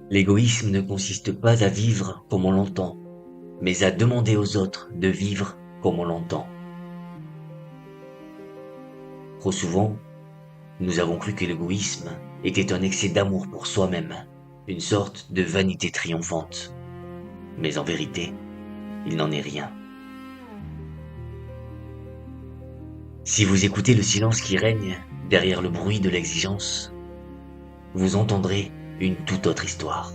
L'égoïsme ne consiste pas à vivre comme on l'entend, mais à demander aux autres de vivre comme on l'entend. Trop souvent, nous avons cru que l'égoïsme était un excès d'amour pour soi-même, une sorte de vanité triomphante. Mais en vérité, il n'en est rien. Si vous écoutez le silence qui règne derrière le bruit de l'exigence, vous entendrez une toute autre histoire.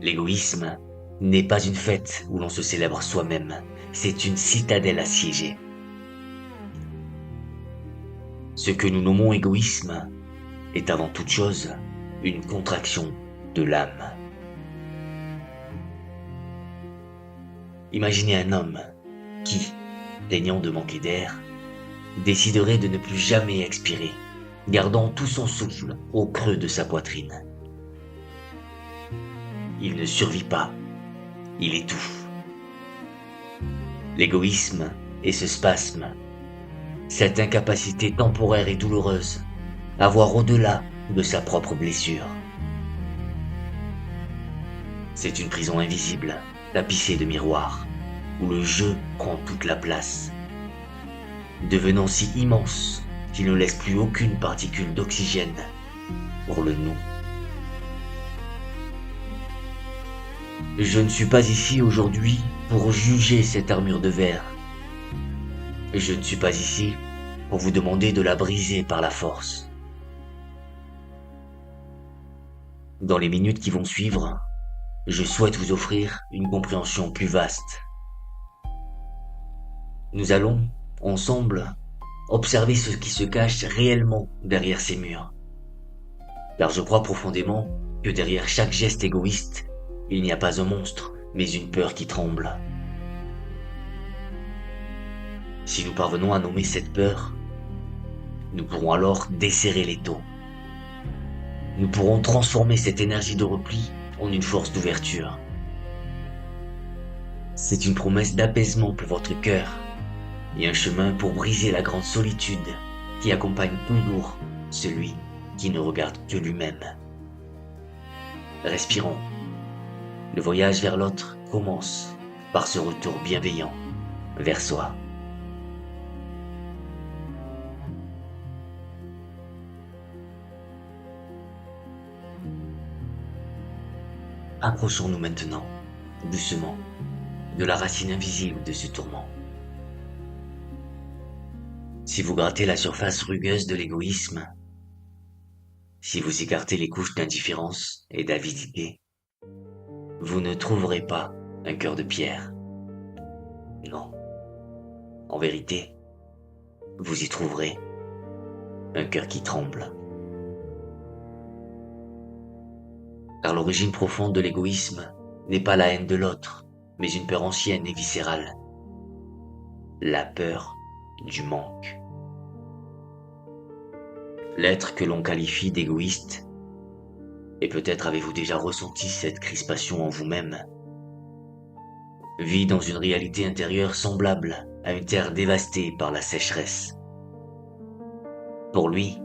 L'égoïsme n'est pas une fête où l'on se célèbre soi-même, c'est une citadelle assiégée. Ce que nous nommons égoïsme est avant toute chose une contraction de l'âme. Imaginez un homme qui, plaignant de manquer d'air, déciderait de ne plus jamais expirer, gardant tout son souffle au creux de sa poitrine. Il ne survit pas, il étouffe. L'égoïsme est ce spasme, cette incapacité temporaire et douloureuse à voir au-delà de sa propre blessure. C'est une prison invisible, tapissée de miroirs, où le jeu prend toute la place, devenant si immense qu'il ne laisse plus aucune particule d'oxygène pour le nous. Je ne suis pas ici aujourd'hui pour juger cette armure de verre. Je ne suis pas ici pour vous demander de la briser par la force. Dans les minutes qui vont suivre, je souhaite vous offrir une compréhension plus vaste. Nous allons, ensemble, observer ce qui se cache réellement derrière ces murs. Car je crois profondément que derrière chaque geste égoïste, il n'y a pas un monstre, mais une peur qui tremble. Si nous parvenons à nommer cette peur, nous pourrons alors desserrer l'étau. Nous pourrons transformer cette énergie de repli en une force d'ouverture. C'est une promesse d'apaisement pour votre cœur et un chemin pour briser la grande solitude qui accompagne toujours celui qui ne regarde que lui-même. Respirons. Le voyage vers l'autre commence par ce retour bienveillant vers soi. Approchons-nous maintenant, doucement, de la racine invisible de ce tourment. Si vous grattez la surface rugueuse de l'égoïsme, si vous écartez les couches d'indifférence et d'avidité, vous ne trouverez pas un cœur de pierre. Non. En vérité, vous y trouverez un cœur qui tremble. Car l'origine profonde de l'égoïsme n'est pas la haine de l'autre, mais une peur ancienne et viscérale. La peur du manque. L'être que l'on qualifie d'égoïste, et peut-être avez-vous déjà ressenti cette crispation en vous-même, vit dans une réalité intérieure semblable à une terre dévastée par la sécheresse. Pour lui,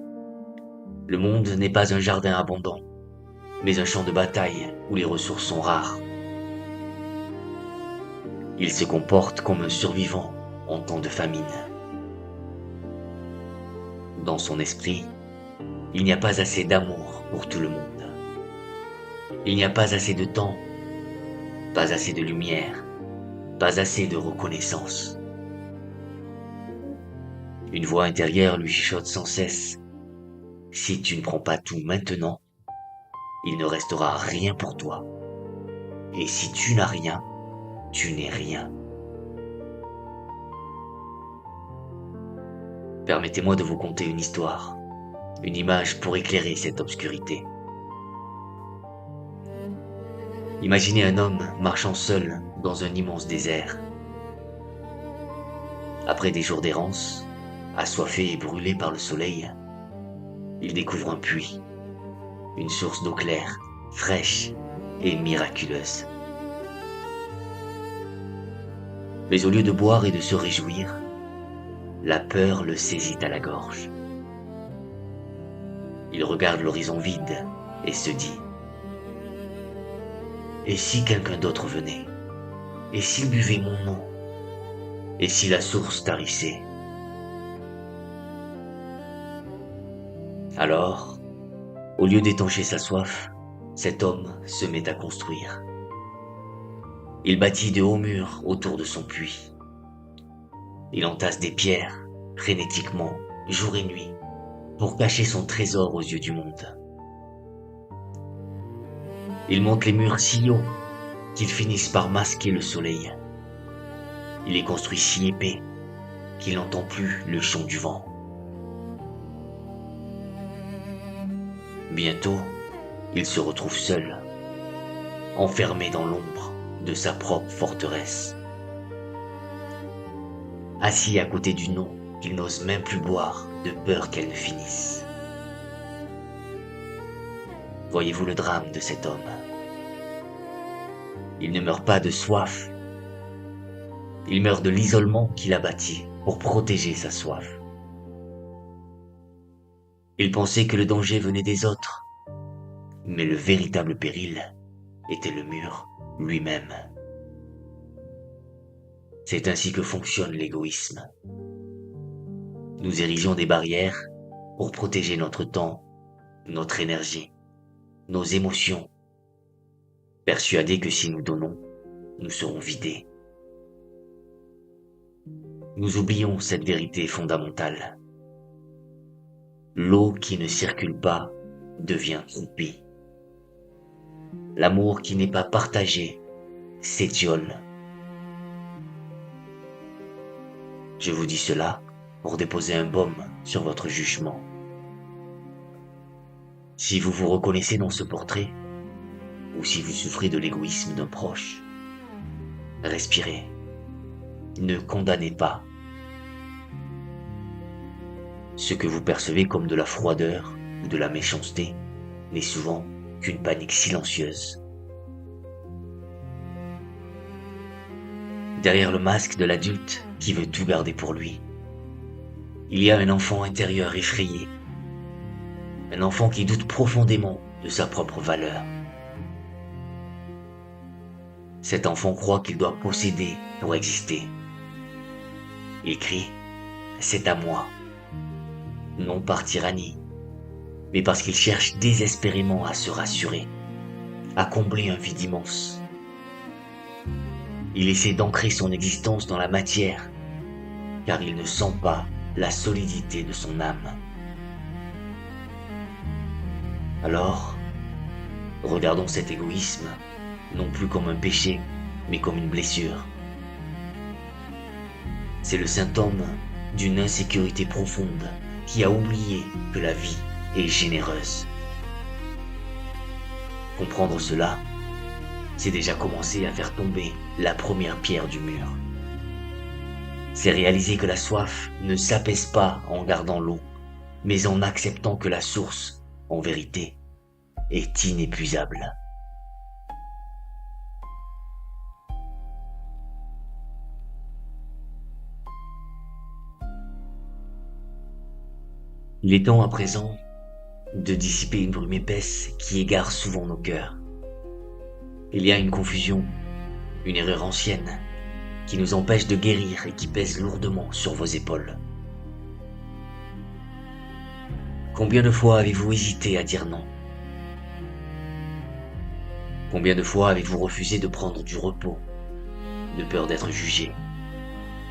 le monde n'est pas un jardin abondant, mais un champ de bataille où les ressources sont rares. Il se comporte comme un survivant en temps de famine. Dans son esprit, il n'y a pas assez d'amour pour tout le monde. Il n'y a pas assez de temps, pas assez de lumière, pas assez de reconnaissance. Une voix intérieure lui chuchote sans cesse. Si tu ne prends pas tout maintenant, il ne restera rien pour toi. Et si tu n'as rien, tu n'es rien. Permettez-moi de vous conter une histoire, une image pour éclairer cette obscurité. Imaginez un homme marchant seul dans un immense désert. Après des jours d'errance, assoiffé et brûlé par le soleil, il découvre un puits, une source d'eau claire, fraîche et miraculeuse. Mais au lieu de boire et de se réjouir, la peur le saisit à la gorge. Il regarde l'horizon vide et se dit Et si quelqu'un d'autre venait? Et s'il buvait mon nom? Et si la source tarissait? Alors, au lieu d'étancher sa soif, cet homme se met à construire. Il bâtit de hauts murs autour de son puits. Il entasse des pierres, frénétiquement, jour et nuit, pour cacher son trésor aux yeux du monde. Il monte les murs si haut qu'ils finissent par masquer le soleil. Il les construit si épais qu'il n'entend plus le chant du vent. Bientôt, il se retrouve seul, enfermé dans l'ombre de sa propre forteresse. Assis à côté d'une eau qu'il n'ose même plus boire de peur qu'elle ne finisse. Voyez-vous le drame de cet homme? Il ne meurt pas de soif. Il meurt de l'isolement qu'il a bâti pour protéger sa soif. Il pensait que le danger venait des autres, mais le véritable péril était le mur lui-même. C'est ainsi que fonctionne l'égoïsme. Nous érigeons des barrières pour protéger notre temps, notre énergie, nos émotions, persuadés que si nous donnons, nous serons vidés. Nous oublions cette vérité fondamentale. L'eau qui ne circule pas devient croupie. L'amour qui n'est pas partagé s'étiole. Je vous dis cela pour déposer un baume sur votre jugement. Si vous vous reconnaissez dans ce portrait, ou si vous souffrez de l'égoïsme d'un proche, respirez. Ne condamnez pas. Ce que vous percevez comme de la froideur ou de la méchanceté n'est souvent qu'une panique silencieuse. Derrière le masque de l'adulte qui veut tout garder pour lui, il y a un enfant intérieur effrayé, un enfant qui doute profondément de sa propre valeur. Cet enfant croit qu'il doit posséder pour exister. Il crie « C'est à moi », non par tyrannie, mais parce qu'il cherche désespérément à se rassurer, à combler un vide immense. Il essaie d'ancrer son existence dans la matière, car il ne sent pas la solidité de son âme. Alors, regardons cet égoïsme non plus comme un péché, mais comme une blessure. C'est le symptôme d'une insécurité profonde qui a oublié que la vie est généreuse. Comprendre cela, c'est déjà commencer à faire tomber la première pierre du mur. C'est réaliser que la soif ne s'apaise pas en gardant l'eau, mais en acceptant que la source, en vérité, est inépuisable. Il est temps à présent de dissiper une brume épaisse qui égare souvent nos cœurs. Il y a une confusion, une erreur ancienne, qui nous empêche de guérir et qui pèse lourdement sur vos épaules. Combien de fois avez-vous hésité à dire non? Combien de fois avez-vous refusé de prendre du repos, de peur d'être jugé,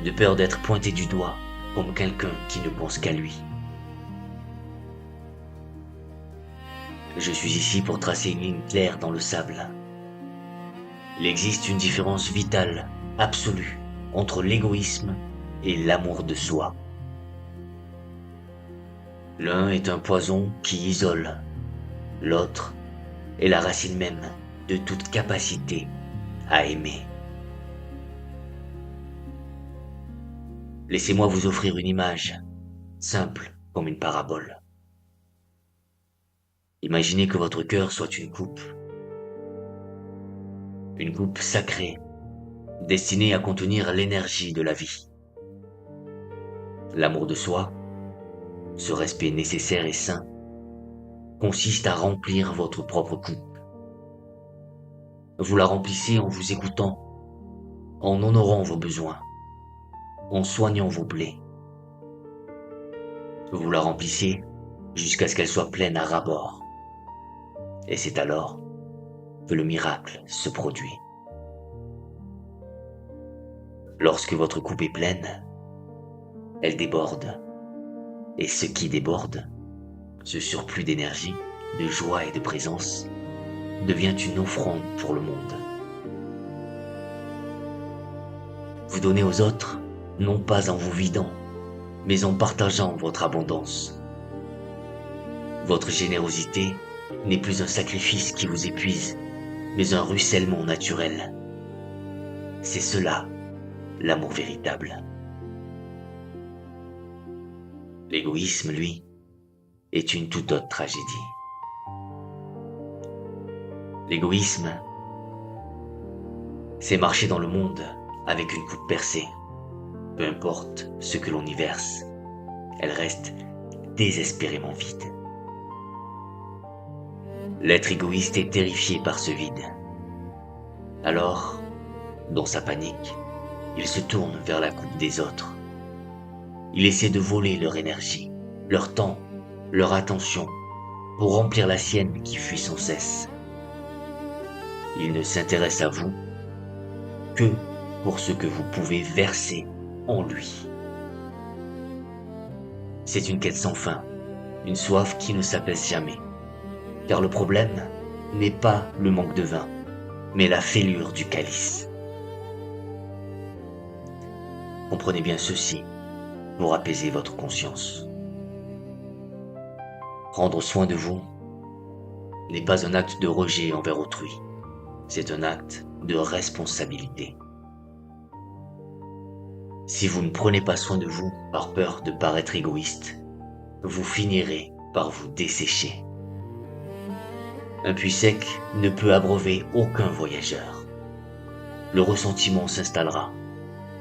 de peur d'être pointé du doigt comme quelqu'un qui ne pense qu'à lui? Je suis ici pour tracer une ligne claire dans le sable. Il existe une différence vitale, absolue, entre l'égoïsme et l'amour de soi. L'un est un poison qui isole, l'autre est la racine même de toute capacité à aimer. Laissez-moi vous offrir une image, simple comme une parabole. Imaginez que votre cœur soit une coupe sacrée, destinée à contenir l'énergie de la vie. L'amour de soi, ce respect nécessaire et sain, consiste à remplir votre propre coupe. Vous la remplissez en vous écoutant, en honorant vos besoins, en soignant vos plaies. Vous la remplissez jusqu'à ce qu'elle soit pleine à ras-bord. Et c'est alors que le miracle se produit. Lorsque votre coupe est pleine, elle déborde. Et ce qui déborde, ce surplus d'énergie, de joie et de présence, devient une offrande pour le monde. Vous donnez aux autres, non pas en vous vidant, mais en partageant votre abondance. Votre générosité n'est plus un sacrifice qui vous épuise, mais un ruissellement naturel. C'est cela, l'amour véritable. L'égoïsme, lui, est une toute autre tragédie. L'égoïsme, c'est marcher dans le monde avec une coupe percée. Peu importe ce que l'on y verse, elle reste désespérément vide. L'être égoïste est terrifié par ce vide. Alors, dans sa panique, il se tourne vers la coupe des autres. Il essaie de voler leur énergie, leur temps, leur attention, pour remplir la sienne qui fuit sans cesse. Il ne s'intéresse à vous que pour ce que vous pouvez verser en lui. C'est une quête sans fin, une soif qui ne s'apaise jamais. Car le problème n'est pas le manque de vin, mais la fêlure du calice. Comprenez bien ceci pour apaiser votre conscience. Prendre soin de vous n'est pas un acte de rejet envers autrui, c'est un acte de responsabilité. Si vous ne prenez pas soin de vous par peur de paraître égoïste, vous finirez par vous dessécher. Un puits sec ne peut abreuver aucun voyageur. Le ressentiment s'installera,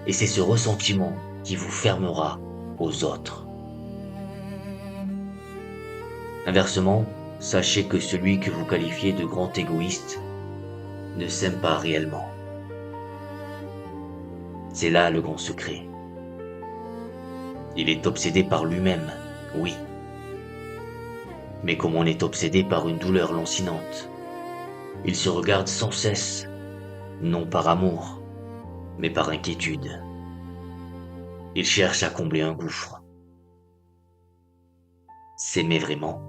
et c'est ce ressentiment qui vous fermera aux autres. Inversement, sachez que celui que vous qualifiez de grand égoïste ne s'aime pas réellement. C'est là le grand secret. Il est obsédé par lui-même, oui. Mais comme on est obsédé par une douleur lancinante, il se regarde sans cesse, non par amour, mais par inquiétude. Il cherche à combler un gouffre. S'aimer vraiment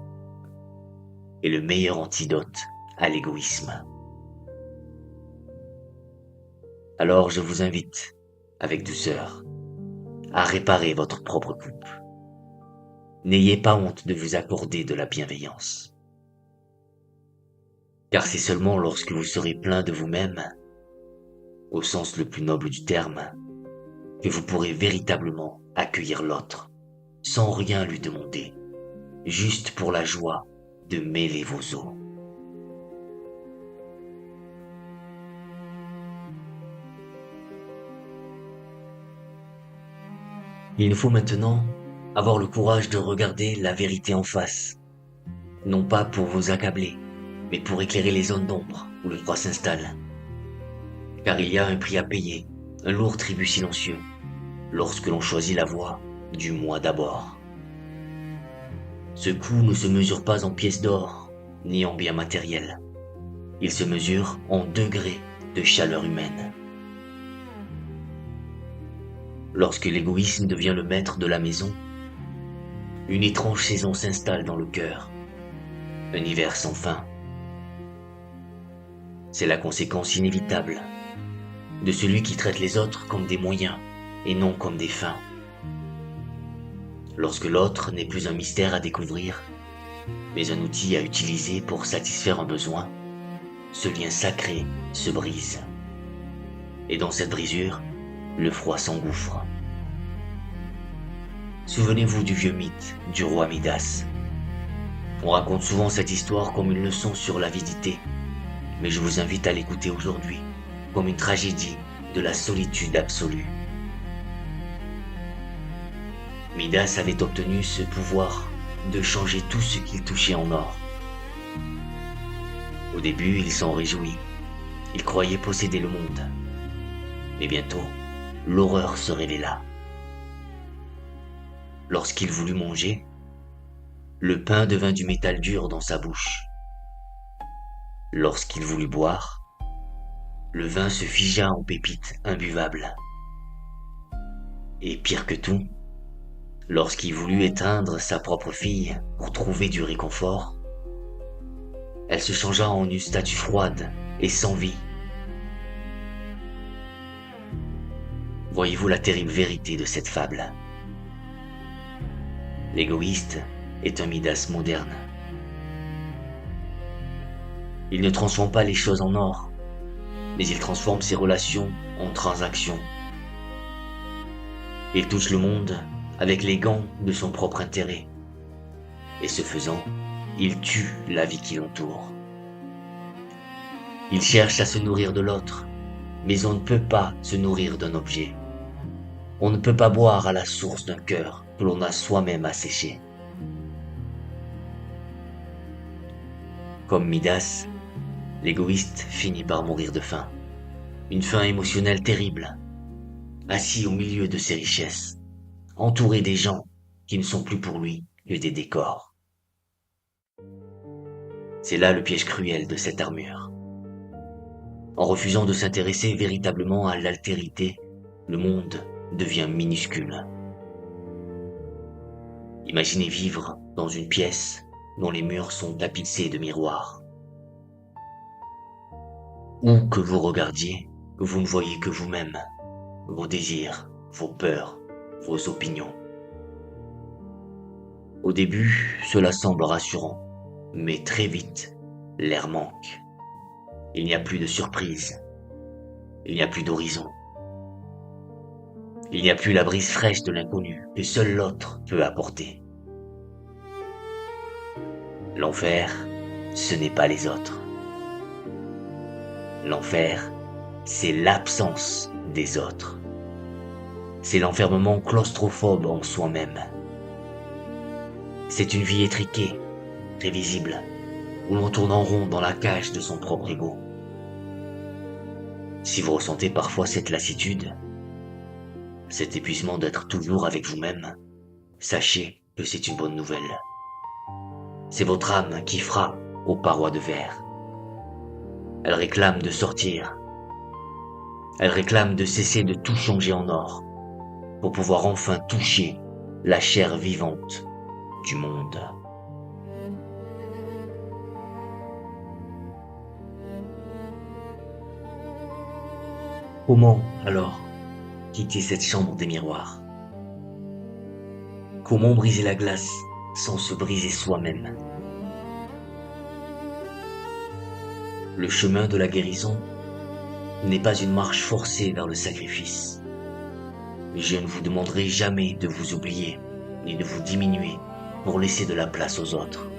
est le meilleur antidote à l'égoïsme. Alors je vous invite, avec douceur, à réparer votre propre coupe. N'ayez pas honte de vous accorder de la bienveillance. Car c'est seulement lorsque vous serez plein de vous-même, au sens le plus noble du terme, que vous pourrez véritablement accueillir l'autre, sans rien lui demander, juste pour la joie de mêler vos os. Il nous faut maintenant avoir le courage de regarder la vérité en face, non pas pour vous accabler, mais pour éclairer les zones d'ombre où le froid s'installe. Car il y a un prix à payer, un lourd tribut silencieux, lorsque l'on choisit la voie du moi d'abord. Ce coût ne se mesure pas en pièces d'or, ni en biens matériels. Il se mesure en degrés de chaleur humaine. Lorsque l'égoïsme devient le maître de la maison, une étrange saison s'installe dans le cœur, un hiver sans fin. C'est la conséquence inévitable de celui qui traite les autres comme des moyens et non comme des fins. Lorsque l'autre n'est plus un mystère à découvrir, mais un outil à utiliser pour satisfaire un besoin, ce lien sacré se brise. Et dans cette brisure, le froid s'engouffre. Souvenez-vous du vieux mythe du roi Midas. On raconte souvent cette histoire comme une leçon sur l'avidité, mais je vous invite à l'écouter aujourd'hui comme une tragédie de la solitude absolue. Midas avait obtenu ce pouvoir de changer tout ce qu'il touchait en or. Au début, il s'en réjouit. Il croyait posséder le monde. Mais bientôt, l'horreur se révéla. Lorsqu'il voulut manger, le pain devint du métal dur dans sa bouche. Lorsqu'il voulut boire, le vin se figea en pépites imbuvables. Et pire que tout, lorsqu'il voulut étreindre sa propre fille pour trouver du réconfort, elle se changea en une statue froide et sans vie. Voyez-vous la terrible vérité de cette fable? L'égoïste est un Midas moderne. Il ne transforme pas les choses en or, mais il transforme ses relations en transactions. Il touche le monde avec les gants de son propre intérêt. Et ce faisant, il tue la vie qui l'entoure. Il cherche à se nourrir de l'autre, mais on ne peut pas se nourrir d'un objet. On ne peut pas boire à la source d'un cœur que l'on a soi-même asséché. Comme Midas, l'égoïste finit par mourir de faim. Une faim émotionnelle terrible, assis au milieu de ses richesses, entouré des gens qui ne sont plus pour lui que des décors. C'est là le piège cruel de cette armure. En refusant de s'intéresser véritablement à l'altérité, le monde devient minuscule. Imaginez vivre dans une pièce dont les murs sont tapissés de miroirs. Où que vous regardiez, vous ne voyez que vous-même, vos désirs, vos peurs, vos opinions. Au début, cela semble rassurant, mais très vite, l'air manque. Il n'y a plus de surprise, il n'y a plus d'horizon. Il n'y a plus la brise fraîche de l'inconnu que seul l'autre peut apporter. L'enfer, ce n'est pas les autres. L'enfer, c'est l'absence des autres. C'est l'enfermement claustrophobe en soi-même. C'est une vie étriquée, prévisible, où l'on tourne en rond dans la cage de son propre ego. Si vous ressentez parfois cette lassitude, cet épuisement d'être toujours avec vous-même, sachez que c'est une bonne nouvelle. C'est votre âme qui frappe aux parois de verre. Elle réclame de sortir. Elle réclame de cesser de tout changer en or pour pouvoir enfin toucher la chair vivante du monde. Comment, alors, quitter cette chambre des miroirs? Comment briser la glace sans se briser soi-même? Le chemin de la guérison n'est pas une marche forcée vers le sacrifice. Je ne vous demanderai jamais de vous oublier, ni de vous diminuer pour laisser de la place aux autres.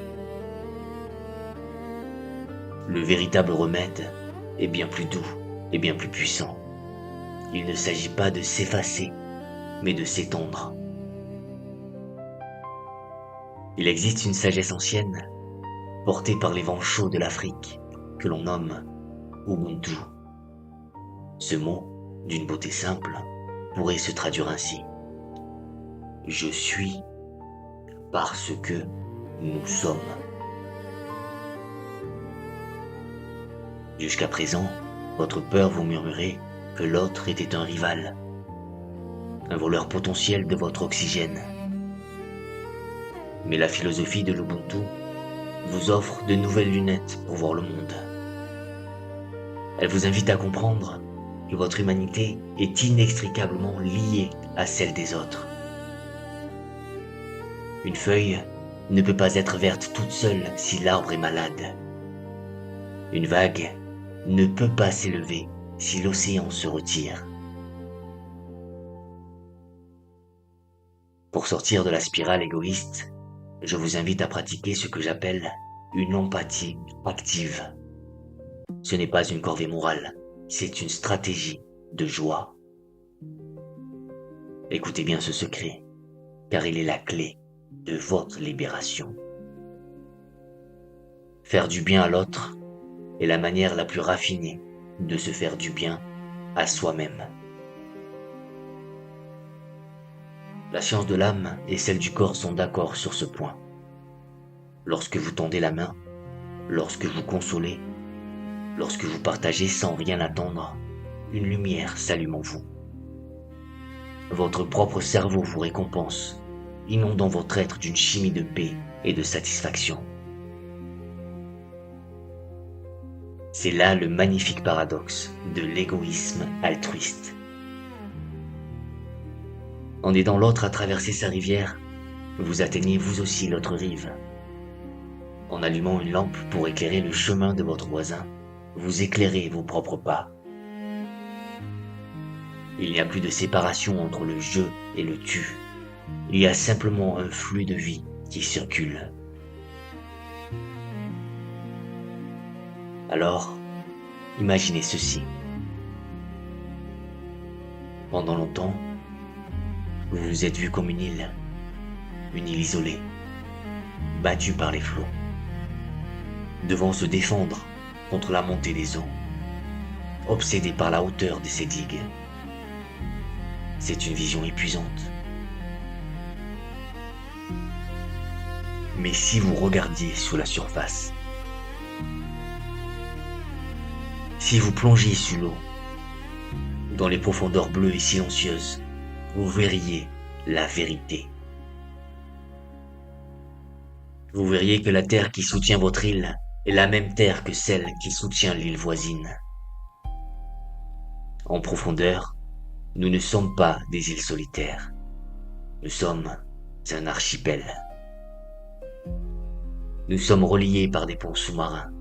Le véritable remède est bien plus doux et bien plus puissant. Il ne s'agit pas de s'effacer, mais de s'étendre. Il existe une sagesse ancienne, portée par les vents chauds de l'Afrique, que l'on nomme Ubuntu. Ce mot, d'une beauté simple, pourrait se traduire ainsi. Je suis parce que nous sommes. Jusqu'à présent, votre peur vous murmurait que l'autre était un rival, un voleur potentiel de votre oxygène. Mais la philosophie de l'Ubuntu vous offre de nouvelles lunettes pour voir le monde. Elle vous invite à comprendre que votre humanité est inextricablement liée à celle des autres. Une feuille ne peut pas être verte toute seule si l'arbre est malade. Une vague ne peut pas s'élever si l'océan se retire. Pour sortir de la spirale égoïste, je vous invite à pratiquer ce que j'appelle une empathie active. Ce n'est pas une corvée morale, c'est une stratégie de joie. Écoutez bien ce secret, car il est la clé de votre libération. Faire du bien à l'autre est la manière la plus raffinée de se faire du bien à soi-même. La science de l'âme et celle du corps sont d'accord sur ce point. Lorsque vous tendez la main, lorsque vous consolez, lorsque vous partagez sans rien attendre, une lumière s'allume en vous. Votre propre cerveau vous récompense, inondant votre être d'une chimie de paix et de satisfaction. C'est là le magnifique paradoxe de l'égoïsme altruiste. En aidant l'autre à traverser sa rivière, vous atteignez vous aussi l'autre rive. En allumant une lampe pour éclairer le chemin de votre voisin, vous éclairez vos propres pas. Il n'y a plus de séparation entre le je et le tu. Il y a simplement un flux de vie qui circule. Alors, imaginez ceci. Pendant longtemps, vous vous êtes vu comme une île isolée, battue par les flots, devant se défendre contre la montée des eaux, obsédée par la hauteur de ces digues. C'est une vision épuisante. Mais si vous regardiez sous la surface, si vous plongiez sous l'eau, dans les profondeurs bleues et silencieuses, vous verriez la vérité. Vous verriez que la terre qui soutient votre île est la même terre que celle qui soutient l'île voisine. En profondeur, nous ne sommes pas des îles solitaires. Nous sommes un archipel. Nous sommes reliés par des ponts sous-marins,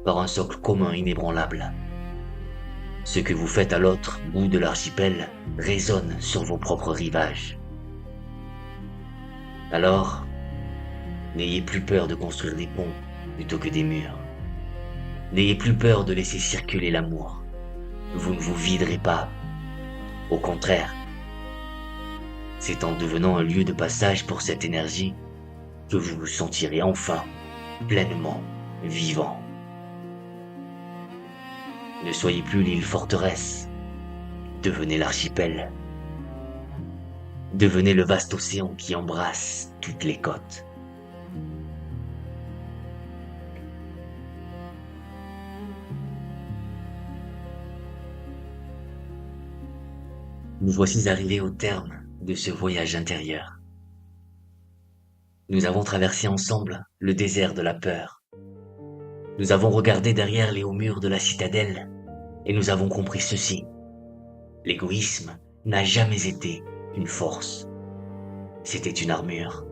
par un socle commun inébranlable. Ce que vous faites à l'autre bout de l'archipel résonne sur vos propres rivages. Alors, n'ayez plus peur de construire des ponts plutôt que des murs. N'ayez plus peur de laisser circuler l'amour. Vous ne vous viderez pas. Au contraire, c'est en devenant un lieu de passage pour cette énergie que vous vous sentirez enfin pleinement vivant. Ne soyez plus l'île forteresse, devenez l'archipel. Devenez le vaste océan qui embrasse toutes les côtes. Nous voici arrivés au terme de ce voyage intérieur. Nous avons traversé ensemble le désert de la peur. Nous avons regardé derrière les hauts murs de la citadelle et nous avons compris ceci. L'égoïsme n'a jamais été une force. C'était une armure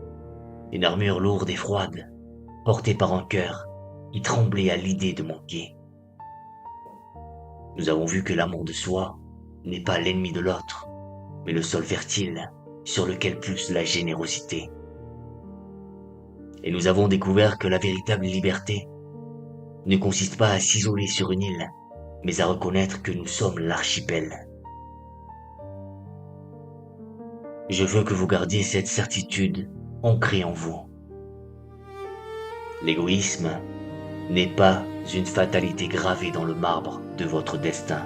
lourde et froide, portée par un cœur qui tremblait à l'idée de manquer. Nous avons vu que l'amour de soi n'est pas l'ennemi de l'autre, mais le sol fertile sur lequel pousse la générosité. Et nous avons découvert que la véritable liberté ne consiste pas à s'isoler sur une île, mais à reconnaître que nous sommes l'archipel. Je veux que vous gardiez cette certitude ancrée en vous. L'égoïsme n'est pas une fatalité gravée dans le marbre de votre destin.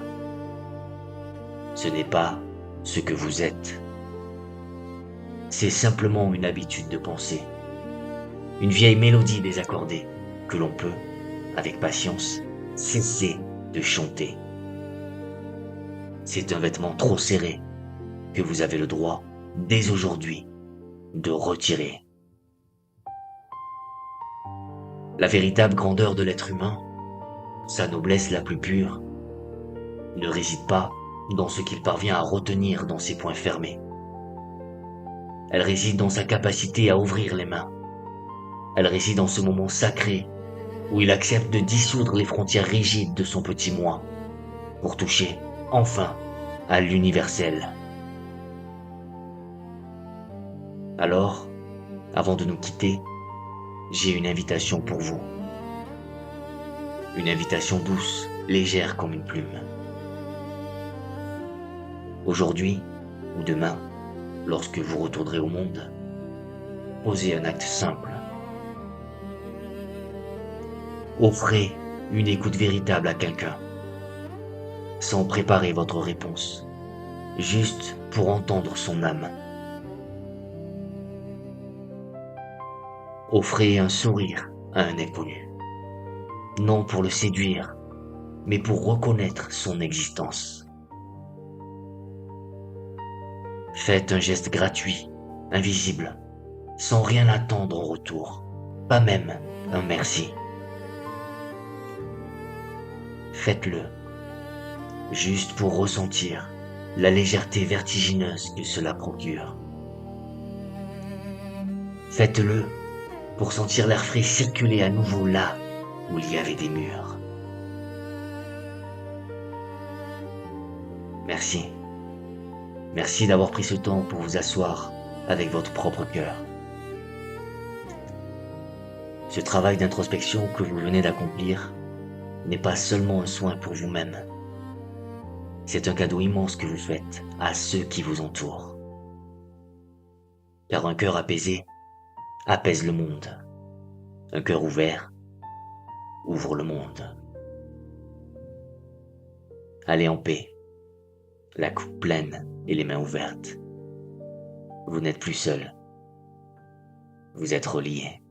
Ce n'est pas ce que vous êtes. C'est simplement une habitude de penser. Une vieille mélodie désaccordée que l'on peut, avec patience, cesser de chanter. C'est un vêtement trop serré que vous avez le droit, dès aujourd'hui, de retirer. La véritable grandeur de l'être humain, sa noblesse la plus pure, ne réside pas dans ce qu'il parvient à retenir dans ses poings fermés. Elle réside dans sa capacité à ouvrir les mains. Elle réside dans ce moment sacré où il accepte de dissoudre les frontières rigides de son petit moi pour toucher, enfin, à l'universel. Alors, avant de nous quitter, j'ai une invitation pour vous. Une invitation douce, légère comme une plume. Aujourd'hui ou demain, lorsque vous retournerez au monde, posez un acte simple. Offrez une écoute véritable à quelqu'un. sans préparer votre réponse, juste pour entendre son âme. Offrez un sourire à un inconnu, non pour le séduire, mais pour reconnaître son existence. Faites un geste gratuit, invisible, sans rien attendre en retour, pas même un merci. Faites-le, juste pour ressentir la légèreté vertigineuse que cela procure. Faites-le pour sentir l'air frais circuler à nouveau là où il y avait des murs. Merci. Merci d'avoir pris ce temps pour vous asseoir avec votre propre cœur. Ce travail d'introspection que vous venez d'accomplir n'est pas seulement un soin pour vous-même. C'est un cadeau immense que vous faites à ceux qui vous entourent. Car un cœur apaisé apaise le monde. Un cœur ouvert ouvre le monde. Allez en paix, la coupe pleine et les mains ouvertes. Vous n'êtes plus seul. Vous êtes reliés.